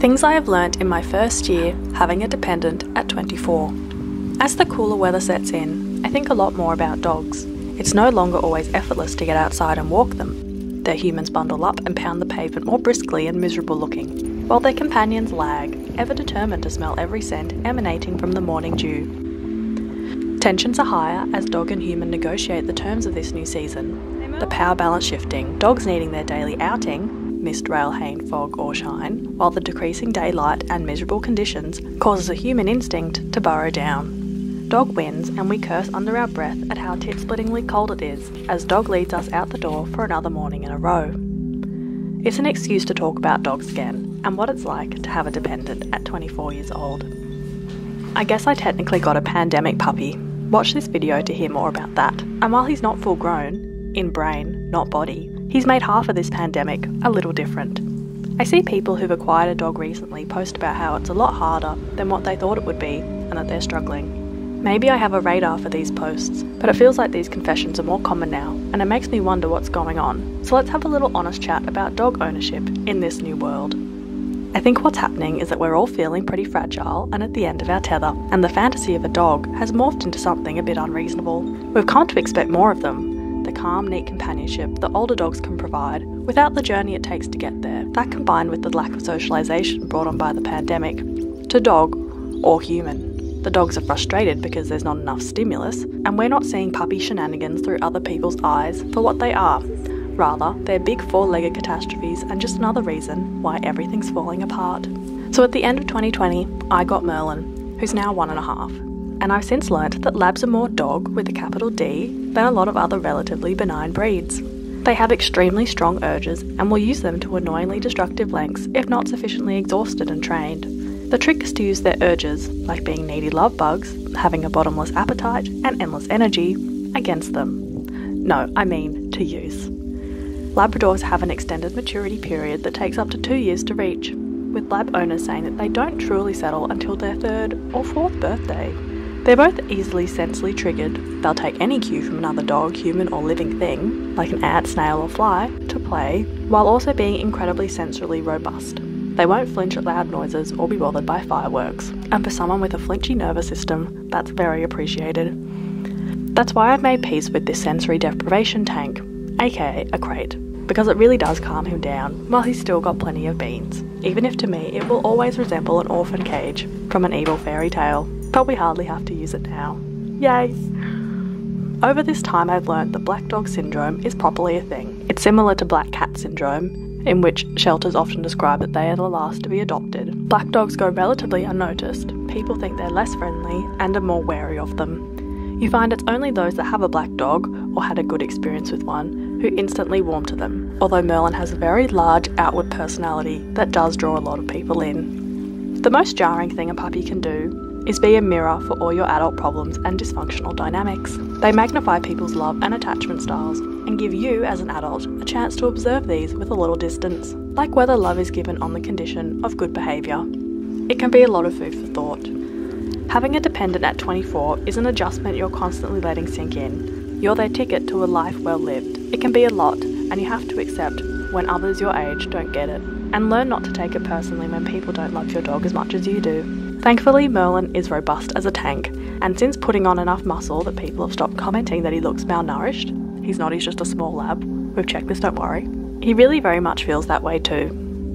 Things I have learnt in my first year having a dependent at 24. As the cooler weather sets in, I think a lot more about dogs. It's no longer always effortless to get outside and walk them. Their humans bundle up and pound the pavement more briskly and miserable looking, while their companions lag, ever determined to smell every scent emanating from the morning dew. Tensions are higher as dog and human negotiate the terms of this new season. The power balance shifting, dogs needing their daily outing, mist, rail, hain, fog or shine, while the decreasing daylight and miserable conditions causes a human instinct to burrow down. Dog wins and we curse under our breath at how tit-splittingly cold it is as dog leads us out the door for another morning in a row. It's an excuse to talk about dogs again and what it's like to have a dependent at 24 years old. I guess I technically got a pandemic puppy. Watch this video to hear more about that. And while he's not full grown, in brain, not body, he's made half of this pandemic a little different. I see people who've acquired a dog recently post about how it's a lot harder than what they thought it would be and that they're struggling. Maybe I have a radar for these posts, but it feels like these confessions are more common now and it makes me wonder what's going on. So let's have a little honest chat about dog ownership in this new world. I think what's happening is that we're all feeling pretty fragile and at the end of our tether, and the fantasy of a dog has morphed into something a bit unreasonable. We've come to expect more of them. The calm, neat companionship that older dogs can provide without the journey it takes to get there. That combined with the lack of socialisation brought on by the pandemic, to dog or human. The dogs are frustrated because there's not enough stimulus, and we're not seeing puppy shenanigans through other people's eyes for what they are. Rather, they're big four-legged catastrophes and just another reason why everything's falling apart. So at the end of 2020, I got Merlin, who's now 1.5. And I've since learnt that labs are more dog, with a capital D, than a lot of other relatively benign breeds. They have extremely strong urges and will use them to annoyingly destructive lengths if not sufficiently exhausted and trained. The trick is to use their urges, like being needy love bugs, having a bottomless appetite and endless energy, against them. No, I mean to use. Labradors have an extended maturity period that takes up to 2 years to reach, with lab owners saying that they don't truly settle until their 3rd or 4th birthday. They're both easily sensorily triggered. They'll take any cue from another dog, human or living thing, like an ant, snail or fly, to play, while also being incredibly sensorily robust. They won't flinch at loud noises or be bothered by fireworks. And for someone with a flinchy nervous system, that's very appreciated. That's why I've made peace with this sensory deprivation tank, aka a crate, because it really does calm him down while he's still got plenty of beans, even if to me it will always resemble an orphan cage from an evil fairy tale. But we hardly have to use it now. Yay! Over this time I've learnt that black dog syndrome is properly a thing. It's similar to black cat syndrome, in which shelters often describe that they are the last to be adopted. Black dogs go relatively unnoticed. People think they're less friendly and are more wary of them. You find it's only those that have a black dog or had a good experience with one who instantly warm to them, although Merlin has a very large outward personality that does draw a lot of people in. The most jarring thing a puppy can do is be a mirror for all your adult problems and dysfunctional dynamics. They magnify people's love and attachment styles and give you, as an adult, a chance to observe these with a little distance, like whether love is given on the condition of good behaviour. It can be a lot of food for thought. Having a dependent at 24 is an adjustment you're constantly letting sink in. You're their ticket to a life well lived. It can be a lot, and you have to accept when others your age don't get it, and learn not to take it personally when people don't love your dog as much as you do. Thankfully, Merlin is robust as a tank, and since putting on enough muscle that people have stopped commenting that he looks malnourished, he's not, he's just a small lab, we've checked this, don't worry, he really very much feels that way too.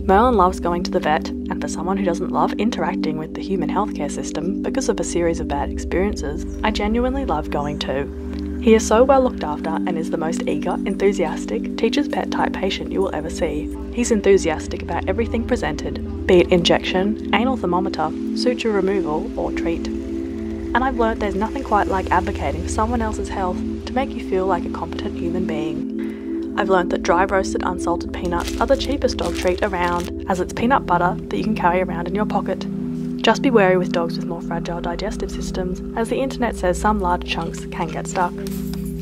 Merlin loves going to the vet, and for someone who doesn't love interacting with the human healthcare system because of a series of bad experiences, I genuinely love going too. He is so well looked after and is the most eager, enthusiastic, teacher's pet type patient you will ever see. He's enthusiastic about everything presented, be it injection, anal thermometer, suture removal, or treat. And I've learnt there's nothing quite like advocating for someone else's health to make you feel like a competent human being. I've learnt that dry roasted unsalted peanuts are the cheapest dog treat around, as it's peanut butter that you can carry around in your pocket. Just be wary with dogs with more fragile digestive systems, as the internet says some large chunks can get stuck.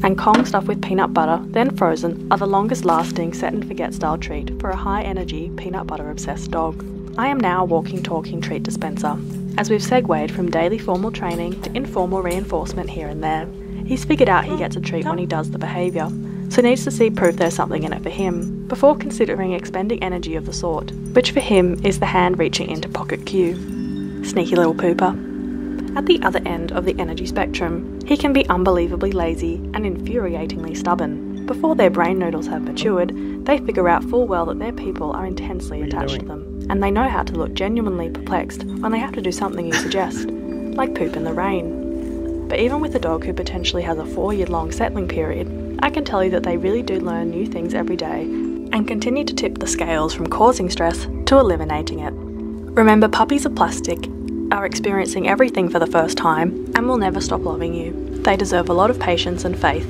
And Kong stuffed with peanut butter, then frozen, are the longest lasting set and forget style treat for a high energy, peanut butter obsessed dog. I am now a walking talking treat dispenser, as we've segued from daily formal training to informal reinforcement here and there. He's figured out he gets a treat when he does the behaviour, so needs to see proof there's something in it for him, before considering expending energy of the sort, which for him is the hand reaching into pocket cue. Sneaky little pooper. At the other end of the energy spectrum, he can be unbelievably lazy and infuriatingly stubborn. Before their brain noodles have matured, they figure out full well that their people are intensely attached to them, and they know how to look genuinely perplexed when they have to do something you suggest, like poop in the rain. But even with a dog who potentially has a 4-year-long settling period, I can tell you that they really do learn new things every day and continue to tip the scales from causing stress to eliminating it. Remember, puppies are plastic, are experiencing everything for the first time, and will never stop loving you. They deserve a lot of patience and faith.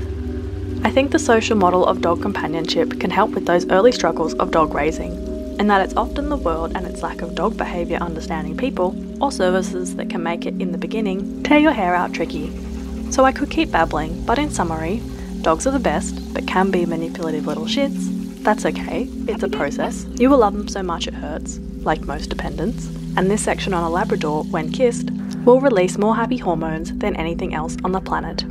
I think the social model of dog companionship can help with those early struggles of dog raising, and that it's often the world and its lack of dog behaviour understanding people, or services that can make it in the beginning tear your hair out tricky. So I could keep babbling, but in summary, dogs are the best, but can be manipulative little shits. That's okay, it's a process. You will love them so much it hurts, like most dependents. And this section on a Labrador, when kissed, will release more happy hormones than anything else on the planet.